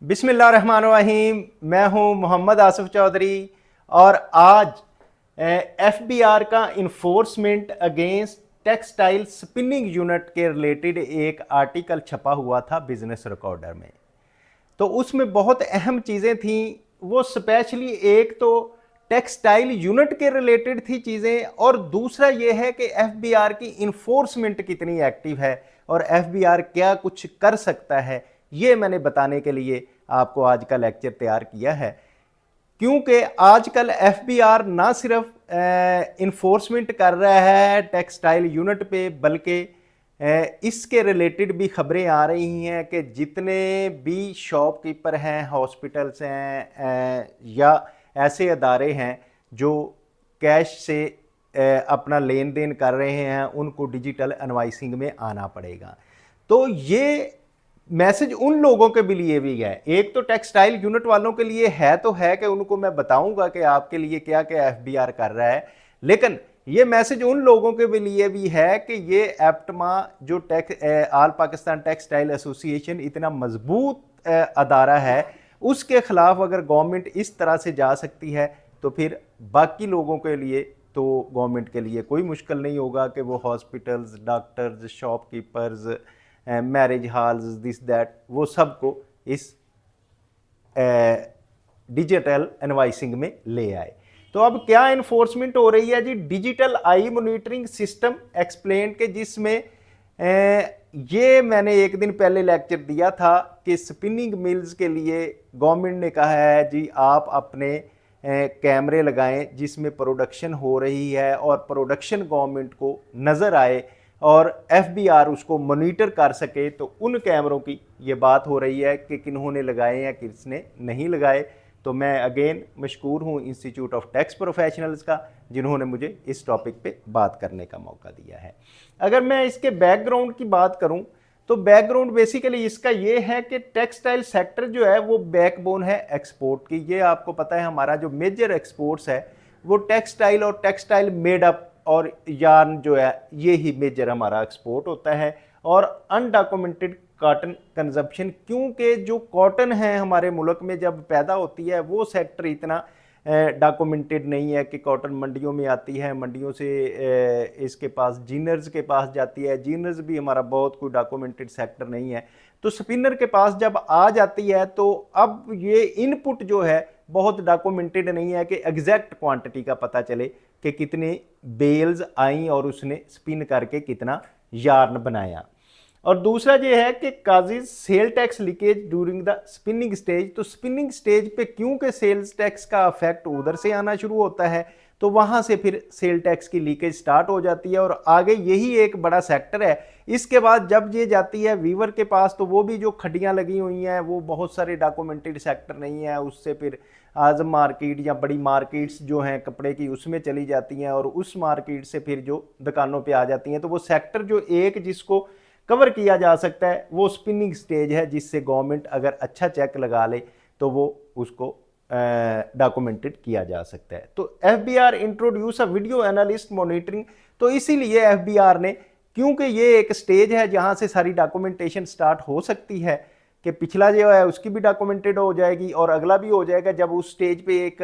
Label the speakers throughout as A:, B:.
A: बिस्मिल्लाहिर्रहमानिर्रहीम। मैं हूं मोहम्मद आसिफ चौधरी और आज एफबीआर का enforcement against textile spinning unit के रिलेटेड एक आर्टिकल छपा हुआ था बिजनेस रिकॉर्डर में। तो उसमें बहुत अहम चीज़ें थी। वो स्पेशली एक तो टेक्सटाइल यूनिट के रिलेटेड थी चीज़ें, और दूसरा ये है कि एफबीआर की इन्फोर्समेंट कितनी एक्टिव है और एफबीआर क्या कुछ कर सकता है, ये मैंने बताने के लिए आपको आज का लेक्चर तैयार किया है। क्योंकि आजकल एफबीआर ना सिर्फ इन्फोर्समेंट कर रहा है टेक्सटाइल यूनिट पे, बल्कि इसके रिलेटेड भी खबरें आ रही हैं कि जितने भी शॉपकीपर हैं, हॉस्पिटल्स हैं या ऐसे अदारे हैं जो कैश से अपना लेन देन कर रहे हैं, उनको डिजिटल इनवॉइसिंग में आना पड़ेगा। तो ये मैसेज उन लोगों के भी लिए भी है। एक तो टेक्सटाइल यूनिट वालों के लिए है, तो है कि उनको मैं बताऊंगा कि आपके लिए क्या क्या एफबीआर कर रहा है, लेकिन ये मैसेज उन लोगों के भी लिए भी है कि ये एप्टमा जो ऑल पाकिस्तान टेक्सटाइल एसोसिएशन इतना मजबूत अदारा है, उसके खिलाफ अगर गवर्नमेंट इस तरह से जा सकती है तो फिर बाकी लोगों के लिए, तो गवर्नमेंट के लिए कोई मुश्किल नहीं होगा कि वो hospitals, doctors, shopkeepers, marriage halls, this that, वो सबको इस डिजिटल इनवॉइसिंग में ले आए। तो अब क्या इन्फोर्समेंट हो रही है जी? डिजिटल आई मॉनिटरिंग सिस्टम एक्सप्लेन के, जिसमें ये मैंने एक दिन पहले लेक्चर दिया था कि स्पिनिंग मिल्स के लिए गवर्नमेंट ने कहा है जी आप अपने कैमरे लगाएं जिसमें प्रोडक्शन हो रही है और प्रोडक्शन गवर्नमेंट को नज़र आए और एफबीआर उसको मॉनिटर कर सके। तो उन कैमरों की ये बात हो रही है कि किन्होंने लगाए या किसने नहीं लगाए। तो मैं अगेन मशकूर हूँ इंस्टीट्यूट ऑफ टैक्स प्रोफेशनल्स का, जिन्होंने मुझे इस टॉपिक पे बात करने का मौका दिया है। अगर मैं इसके बैकग्राउंड की बात करूँ तो बैकग्राउंड बेसिकली इसका ये है कि टेक्सटाइल सेक्टर जो है वो बैकबोन है एक्सपोर्ट की। ये आपको पता है हमारा जो मेजर एक्सपोर्ट्स है वो टेक्सटाइल और टेक्सटाइल मेडअप और यार्न जो है, ये ही मेजर हमारा एक्सपोर्ट होता है। और अनडॉक्यूमेंटेड कॉटन कंजप्शन, क्योंकि जो कॉटन है हमारे मुल्क में जब पैदा होती है वो सेक्टर इतना डॉक्यूमेंटेड नहीं है कि कॉटन मंडियों में आती है, मंडियों से इसके पास जीनर्स के पास जाती है, जीनर्स भी हमारा बहुत कोई डॉक्यूमेंटेड सेक्टर नहीं है। तो स्पिनर के पास जब आ जाती है तो अब ये इनपुट जो है बहुत डॉक्यूमेंटेड नहीं है कि एग्जैक्ट क्वांटिटी का पता चले कि कितने बेल्स आई और उसने स्पिन करके कितना यार्न बनाया। और दूसरा ये है कि causes sale tax leakage during the spinning stage. तो स्पिनिंग स्टेज पे क्योंकि सेल्स टैक्स का इफेक्ट उधर से आना शुरू होता है तो वहां से फिर सेल टैक्स की लीकेज स्टार्ट हो जाती है और आगे यही एक बड़ा सेक्टर है। इसके बाद जब ये जाती है वीवर के पास तो वो भी जो खड्डियां लगी हुई हैं वो बहुत सारे डॉक्यूमेंटेड सेक्टर नहीं है, उससे फिर आजम मार्केट या बड़ी मार्केट्स जो हैं कपड़े की उसमें चली जाती हैं और उस मार्केट से फिर जो दुकानों पे आ जाती हैं। तो वो सेक्टर जो एक जिसको कवर किया जा सकता है वो स्पिनिंग स्टेज है, जिससे गवर्नमेंट अगर अच्छा चेक लगा ले तो वो उसको डॉक्यूमेंटेड किया जा सकता है। तो FBR introduce a video analyst monitoring. तो इसीलिए एफबीआर ने, क्योंकि ये एक स्टेज है जहां से सारी डॉक्यूमेंटेशन स्टार्ट हो सकती है कि पिछला जो है उसकी भी डॉक्यूमेंटेड हो जाएगी और अगला भी हो जाएगा जब उस स्टेज पे एक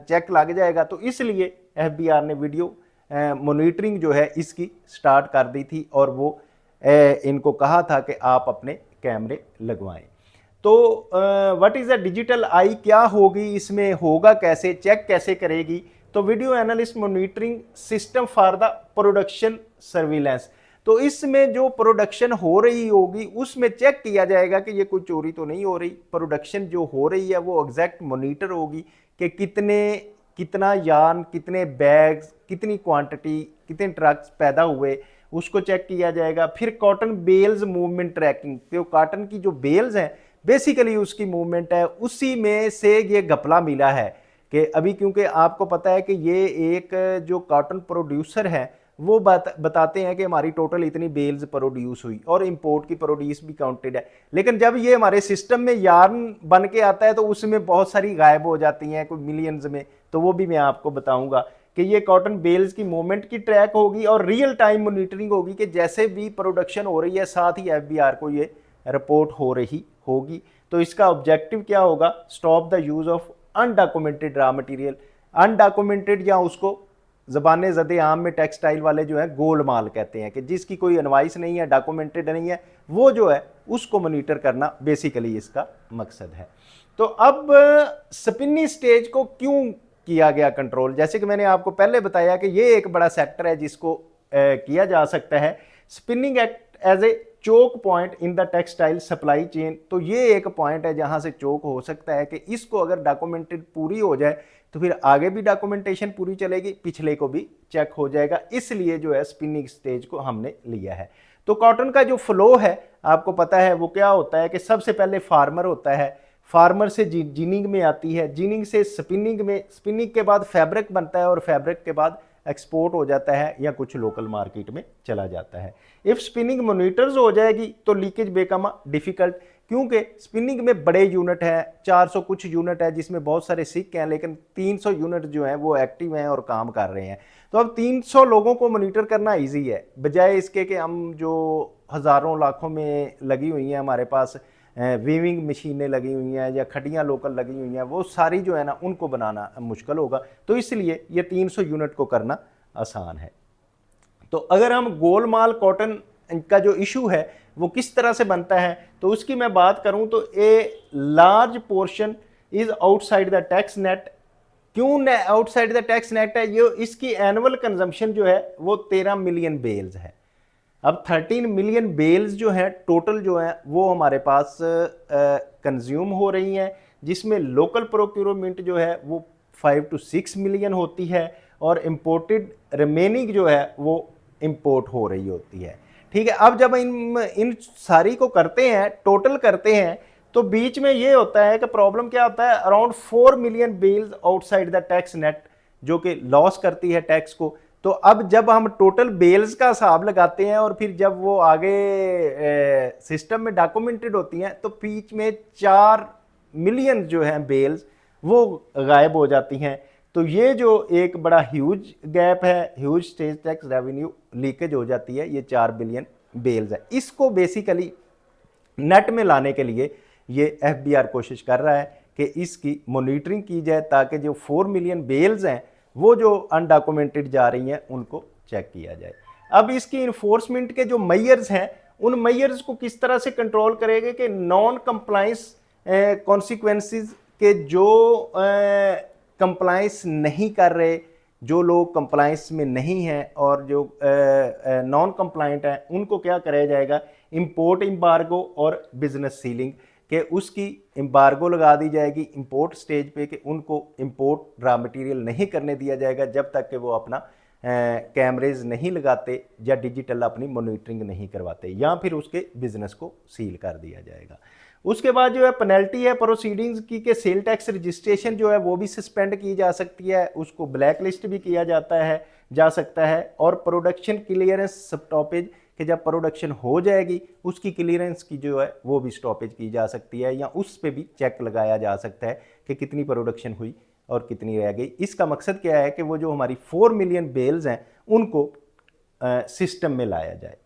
A: चेक लग जाएगा। तो इसलिए एफबीआर ने वीडियो मॉनिटरिंग जो है इसकी स्टार्ट कर दी थी और वो इनको कहा था कि आप अपने कैमरे लगवाएं। तो व्हाट इज़ द डिजिटल आई, क्या होगी इसमें, होगा कैसे, चेक कैसे करेगी? तो video analyst monitoring system for the production surveillance. तो इसमें जो प्रोडक्शन हो रही होगी उसमें चेक किया जाएगा कि ये कोई चोरी तो नहीं हो रही। प्रोडक्शन जो हो रही है वो एग्जैक्ट मॉनिटर होगी कि कितना यार्न, कितने बैग्स, कितनी क्वांटिटी, कितने ट्रक्स पैदा हुए, उसको चेक किया जाएगा। फिर कॉटन बेल्स मूवमेंट ट्रैकिंग, तो कॉटन की जो बेल्स हैं बेसिकली उसकी मूवमेंट है, उसी में से ये घपला मिला है कि अभी, क्योंकि आपको पता है कि ये एक जो कॉटन प्रोड्यूसर है वो बताते हैं कि हमारी टोटल इतनी बेल्स प्रोड्यूस हुई और इंपोर्ट की प्रोड्यूस भी काउंटेड है, लेकिन जब ये हमारे सिस्टम में यार्न बन के आता है तो उसमें बहुत सारी गायब हो जाती हैं, कोई मिलियंस में। तो वो भी मैं आपको बताऊंगा कि ये कॉटन बेल्स की मूवमेंट की ट्रैक होगी और रियल टाइम मॉनिटरिंग होगी कि जैसे भी प्रोडक्शन हो रही है साथ ही एफबीआर को ये रिपोर्ट हो रही होगी। तो इसका ऑब्जेक्टिव क्या होगा, stop the use of undocumented raw material. Undocumented या उसको ज़बान ज़द आम में टेक्सटाइल वाले जो है गोल माल कहते हैं कि जिसकी कोई एनवाइस नहीं है, डॉक्यूमेंटेड नहीं है, वो जो है उसको मॉनिटर करना बेसिकली इसका मकसद है। तो अब स्पिनिंग स्टेज को क्यों किया गया कंट्रोल, जैसे कि मैंने आपको पहले बताया कि ये एक बड़ा सेक्टर है जिसको किया जा सकता है। Spinning act as a choke point in the textile supply chain. तो ये एक पॉइंट है जहां से चोक हो सकता है कि इसको अगर डॉक्यूमेंटेड पूरी हो जाए तो फिर आगे भी डॉक्यूमेंटेशन पूरी चलेगी, पिछले को भी चेक हो जाएगा। इसलिए जो है स्पिनिंग स्टेज को हमने लिया है। तो कॉटन का जो फ्लो है आपको पता है वो क्या होता है कि सबसे पहले फार्मर होता है, फार्मर से जिनिंग में आती है, जिनिंग से स्पिनिंग में, स्पिनिंग के बाद फैब्रिक बनता है और फैब्रिक के बाद एक्सपोर्ट हो जाता है या कुछ लोकल मार्केट में चला जाता है। इफ स्पिनिंग मॉनिटर्स हो जाएगी तो लीकेज बेकम डिफिकल्ट, क्योंकि स्पिनिंग में बड़े यूनिट हैं, 400 कुछ यूनिट है जिसमें बहुत सारे सिक हैं, लेकिन 300 यूनिट जो हैं वो एक्टिव हैं और काम कर रहे हैं। तो अब 300 लोगों को मॉनिटर करना इजी है, बजाय इसके कि हम जो हज़ारों लाखों में लगी हुई हैं हमारे पास वीविंग मशीनें लगी हुई हैं या खटियाँ लोकल लगी हुई हैं, वो सारी जो है ना उनको बनाना मुश्किल होगा। तो इसलिए ये 300 यूनिट को करना आसान है। तो अगर हम गोलमाल कॉटन का जो इशू है वो किस तरह से बनता है तो उसकी मैं बात करूं तो a large portion is outside the tax net. क्यों आउटसाइड द टैक्स नेट है, ये इसकी एनुअल कंजम्पशन जो है वो 13 मिलियन बेल्स है। अब 13 मिलियन बेल्स जो है टोटल जो है वो हमारे पास कंज्यूम हो रही हैं, जिसमें लोकल प्रोक्योरमेंट जो है वो 5 to 6 मिलियन होती है और इम्पोर्टेड रिमेनिंग जो है वो इम्पोर्ट हो रही होती है। ठीक है, अब जब इन सारी को करते हैं, टोटल करते हैं, तो बीच में ये होता है कि प्रॉब्लम क्या होता है, around 4 million bales outside the tax net जो कि लॉस करती है टैक्स को। तो अब जब हम टोटल बेल्स का हिसाब लगाते हैं और फिर जब वो आगे सिस्टम में डॉक्यूमेंटेड होती हैं तो बीच में 4 मिलियन जो हैं बेल्स वो गायब हो जाती हैं। तो ये जो एक बड़ा ह्यूज गैप है, huge stage tax revenue leakage हो जाती है, ये 4 बिलियन बेल्स है। इसको बेसिकली नेट में लाने के लिए ये एफबीआर कोशिश कर रहा है कि इसकी मॉनिटरिंग की जाए ताकि जो 4 मिलियन बेल्स हैं वो जो अनडॉक्यूमेंटेड जा रही हैं उनको चेक किया जाए। अब इसकी इन्फोर्समेंट के जो मेजर्स हैं उन मेजर्स को किस तरह से कंट्रोल करेंगे कि नॉन कंप्लाइंस कॉन्सिक्वेंसेस के जो कंप्लाइंस नहीं कर रहे, जो लोग कंप्लाइंस में नहीं हैं और जो नॉन कंप्लाइंट हैं उनको क्या कराया जाएगा, इंपोर्ट एम्बार्गो और बिजनेस सीलिंग कि उसकी एम्बार्गो लगा दी जाएगी इंपोर्ट स्टेज पे कि उनको इंपोर्ट रॉ मटेरियल नहीं करने दिया जाएगा जब तक कि वो अपना कैमरेज नहीं लगाते या डिजिटल अपनी मॉनिटरिंग नहीं करवाते, या फिर उसके बिजनेस को सील कर दिया जाएगा। उसके बाद जो है पेनल्टी है प्रोसीडिंग्स की कि सेल टैक्स रजिस्ट्रेशन जो है वो भी सस्पेंड की जा सकती है, उसको ब्लैक लिस्ट भी किया जाता है जा सकता है। और प्रोडक्शन क्लियरेंस स्टॉपेज कि जब प्रोडक्शन हो जाएगी उसकी क्लियरेंस की जो है वो भी स्टॉपेज की जा सकती है, या उस पर भी चेक लगाया जा सकता है कि कितनी प्रोडक्शन हुई और कितनी रह गई। इसका मकसद क्या है कि वो जो हमारी 4 मिलियन बेल्स हैं उनको सिस्टम में लाया जाए।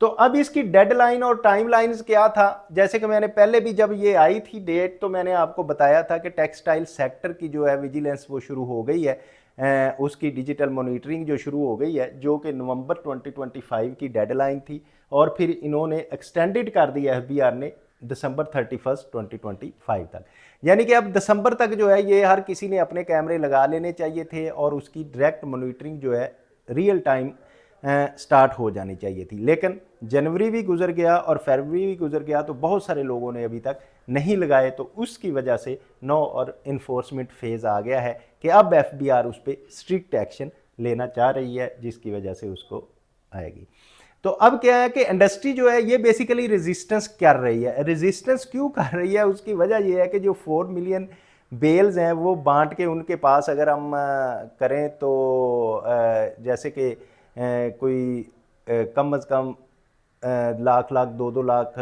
A: तो अब इसकी डेडलाइन और टाइमलाइंस क्या था, जैसे कि मैंने पहले भी जब ये आई थी डेट तो मैंने आपको बताया था कि टेक्सटाइल सेक्टर की जो है विजिलेंस वो शुरू हो गई है, उसकी डिजिटल मॉनिटरिंग जो शुरू हो गई है, जो कि नवंबर 2025 की डेडलाइन थी और फिर इन्होंने एक्सटेंडेड कर दिया एफबीआर ने दिसंबर 31, 2025 तक। यानी कि अब दिसंबर तक जो है ये हर किसी ने अपने कैमरे लगा लेने चाहिए थे और उसकी डायरेक्ट मॉनिटरिंग जो है रियल टाइम स्टार्ट हो जानी चाहिए थी। लेकिन जनवरी भी गुजर गया और फरवरी भी गुजर गया तो बहुत सारे लोगों ने अभी तक नहीं लगाए, तो उसकी वजह से नो और इन्फोर्समेंट फेज़ आ गया है कि अब एफबीआर उस पर स्ट्रिक्ट एक्शन लेना चाह रही है, जिसकी वजह से उसको आएगी। तो अब क्या है कि इंडस्ट्री जो है ये बेसिकली रेजिस्टेंस कर रही है। रेजिस्टेंस क्यों कर रही है, उसकी वजह ये है कि जो 4 मिलियन बेल्स हैं वो बांट के उनके पास अगर हम करें तो जैसे कि कोई कम अज़ कम लाख 2-2 लाख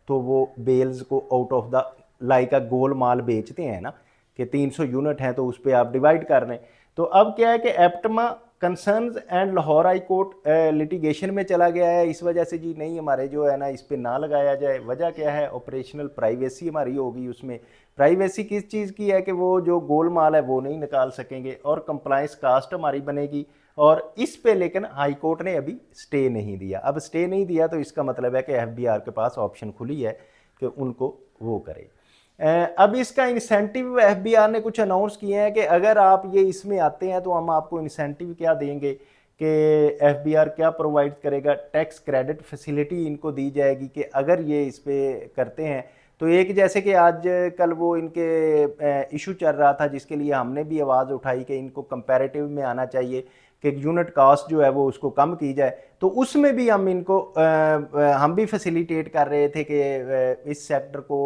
A: तो वो बेल्स को आउट ऑफ द लाइक का गोल माल बेचते हैं ना कि 300 यूनिट हैं तो उस पर आप डिवाइड कर लें। तो अब क्या है कि एप्टमा concerns and Lahore high court litigation में चला गया है इस वजह से जी नहीं हमारे जो है ना इस पे ना लगाया जाए। वजह क्या है, ऑपरेशनल प्राइवेसी हमारी होगी। उसमें प्राइवेसी किस चीज़ की है कि वो जो गोल माल है वो नहीं निकाल सकेंगे, और कंप्लाइंस कास्ट हमारी बनेगी। और इस पे लेकिन हाई कोर्ट ने अभी स्टे नहीं दिया। अब स्टे नहीं दिया तो इसका मतलब है कि एफबीआर के पास ऑप्शन खुली है कि उनको वो करे। अब इसका इंसेंटिव एफबीआर ने कुछ अनाउंस किए हैं कि अगर आप ये इसमें आते हैं तो हम आपको इंसेंटिव क्या देंगे, कि एफबीआर क्या प्रोवाइड करेगा, टैक्स क्रेडिट फैसिलिटी इनको दी जाएगी कि अगर ये इस पे करते हैं तो एक जैसे कि आज कल वो इनके इशू चल रहा था जिसके लिए हमने भी आवाज़ उठाई कि इनको कंपैरेटिव में आना चाहिए कि यूनिट कास्ट जो है वो उसको कम की जाए, तो उसमें भी हम इनको हम भी फैसिलिटेट कर रहे थे कि इस सेक्टर को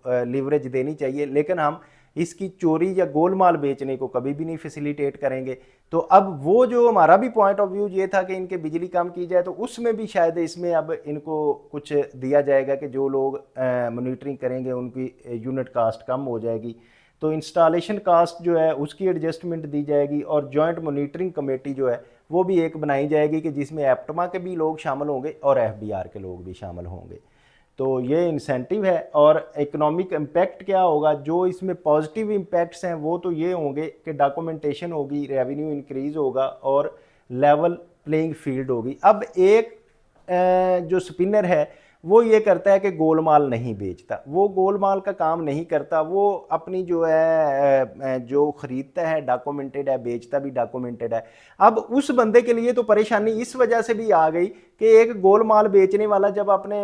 A: लीवरेज देनी चाहिए, लेकिन हम इसकी चोरी या गोलमाल बेचने को कभी भी नहीं फैसिलिटेट करेंगे। तो अब वो जो हमारा भी पॉइंट ऑफ व्यू ये था कि इनके बिजली कम की जाए, तो उसमें भी शायद इसमें अब इनको कुछ दिया जाएगा कि जो लोग मॉनिटरिंग करेंगे उनकी यूनिट कास्ट कम हो जाएगी, तो इंस्टॉलेशन कास्ट जो है उसकी एडजस्टमेंट दी जाएगी। और जॉइंट मॉनिटरिंग कमेटी जो है वो भी एक बनाई जाएगी कि जिसमें एप्टमा के भी लोग शामिल होंगे और एफबीआर के लोग भी शामिल होंगे। तो ये इंसेंटिव है। और इकोनॉमिक इम्पैक्ट क्या होगा, जो इसमें पॉजिटिव इम्पैक्ट्स हैं वो तो ये होंगे कि डॉक्यूमेंटेशन होगी, रेवेन्यू इंक्रीज़ होगा और लेवल प्लेइंग फील्ड होगी। अब एक जो स्पिनर है वो ये करता है कि गोलमाल नहीं बेचता, वो गोलमाल का काम नहीं करता, वो अपनी जो है जो ख़रीदता है डॉक्यूमेंटेड है, बेचता भी डॉक्यूमेंटेड है। अब उस बंदे के लिए तो परेशानी इस वजह से भी आ गई कि एक गोलमाल बेचने वाला जब अपने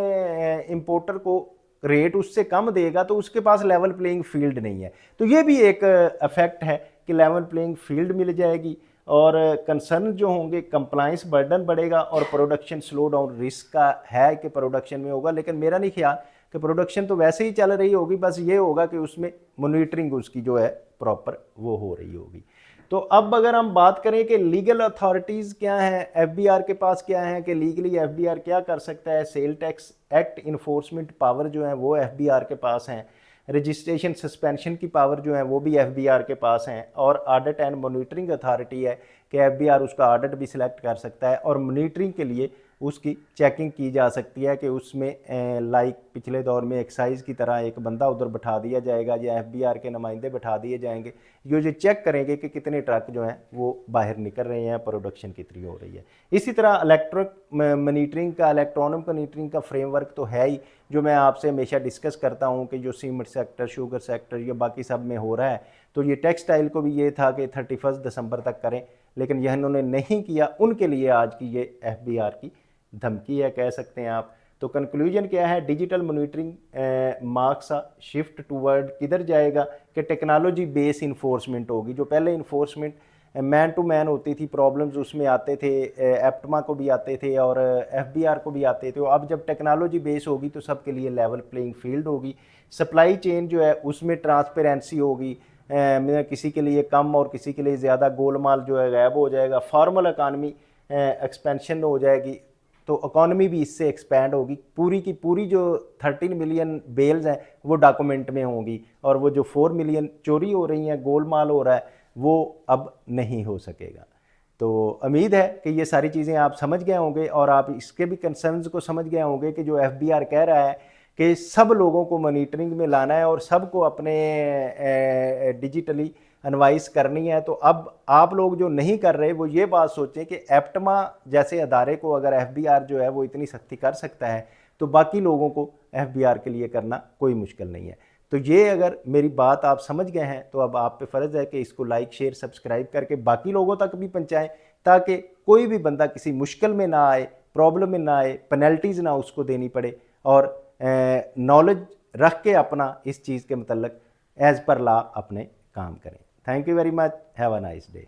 A: इंपोर्टर को रेट उससे कम देगा तो उसके पास लेवल प्लेइंग फील्ड नहीं है। तो ये भी एक इफेक्ट है कि लेवल प्लेइंग फील्ड मिल जाएगी और कंसर्न जो होंगे, कंप्लाइंस बर्डन बढ़ेगा और प्रोडक्शन स्लो डाउन रिस्क का है कि प्रोडक्शन में होगा। लेकिन मेरा नहीं ख्याल कि प्रोडक्शन तो वैसे ही चल रही होगी, बस ये होगा कि उसमें मॉनिटरिंग उसकी जो है प्रॉपर वो हो रही होगी। तो अब अगर हम बात करें कि लीगल अथॉरिटीज़ क्या हैं, एफबीआर के पास क्या है कि लीगली एफबीआर क्या कर सकता है, sale tax act enforcement power जो है वो एफबीआर के पास हैं, रजिस्ट्रेशन सस्पेंशन की पावर जो है वो भी एफबीआर के पास हैं, और ऑडिट एंड मॉनिटरिंग अथॉरिटी है कि एफबीआर उसका ऑडिट भी सिलेक्ट कर सकता है और मॉनिटरिंग के लिए उसकी चेकिंग की जा सकती है कि उसमें लाइक पिछले दौर में एक्साइज की तरह एक बंदा उधर बैठा दिया जाएगा या एफबीआर के नुमाइंदे बैठा दिए जाएंगे, ये चेक करेंगे कि कितने ट्रक जो हैं वो बाहर निकल रहे हैं, प्रोडक्शन कितनी हो रही है। इसी तरह इलेक्ट्रिक मॉनिटरिंग का, इलेक्ट्रॉनिक मॉनिटरिंग का फ्रेमवर्क तो है ही, जो मैं आपसे हमेशा डिस्कस करता हूँ कि जो सीमेंट सेक्टर, शुगर सेक्टर, ये बाकी सब में हो रहा है। तो ये टेक्सटाइल को भी ये था कि 31 दिसंबर तक करें, लेकिन यह इन्होंने नहीं किया। उनके लिए आज की ये एफबीआर की धमकी है, कह सकते हैं आप। तो कंक्लूजन क्या है, digital monitoring marks shift toward किधर जाएगा कि टेक्नोलॉजी बेस इन्फोर्समेंट होगी। जो पहले इन्फोर्समेंट मैन टू मैन होती थी, प्रॉब्लम्स उसमें आते थे, एप्टमा को भी आते थे और एफबीआर को भी आते थे। अब जब टेक्नोलॉजी बेस होगी तो सबके लिए लेवल प्लेइंग फील्ड होगी। सप्लाई चेन जो है उसमें ट्रांसपेरेंसी होगी, किसी के लिए कम और किसी के लिए ज़्यादा गोलमाल जो है गायब हो जाएगा। फॉर्मल इकानमी एक्सपेंशन हो जाएगी, तो इकॉनमी भी इससे एक्सपैंड होगी। पूरी की पूरी जो 13 मिलियन बेल्स हैं वो डॉक्यूमेंट में होंगी, और वो जो 4 मिलियन चोरी हो रही हैं, गोलमाल हो रहा है, वो अब नहीं हो सकेगा। तो उम्मीद है कि ये सारी चीज़ें आप समझ गए होंगे और आप इसके भी कंसर्न्स को समझ गए होंगे कि जो एफबीआर कह रहा है कि सब लोगों को मॉनिटरिंग में लाना है और सबको अपने डिजिटली एडवाइस करनी है। तो अब आप लोग जो नहीं कर रहे वो ये बात सोचें कि एप्टमा जैसे अदारे को अगर एफबीआर जो है वो इतनी सख्ती कर सकता है तो बाकी लोगों को एफबीआर के लिए करना कोई मुश्किल नहीं है। तो ये अगर मेरी बात आप समझ गए हैं तो अब आप पे फ़र्ज़ है कि इसको लाइक, शेयर, सब्सक्राइब करके बाकी लोगों तक भी पहुँचाएँ, ताकि कोई भी बंदा किसी मुश्किल में ना आए, प्रॉब्लम में ना आए, पेनल्टीज़ ना उसको देनी पड़े, और नॉलेज रख के अपना इस चीज़ के मतलब एज़ पर लॉ अपने काम करें। Thank you very much, have a nice day.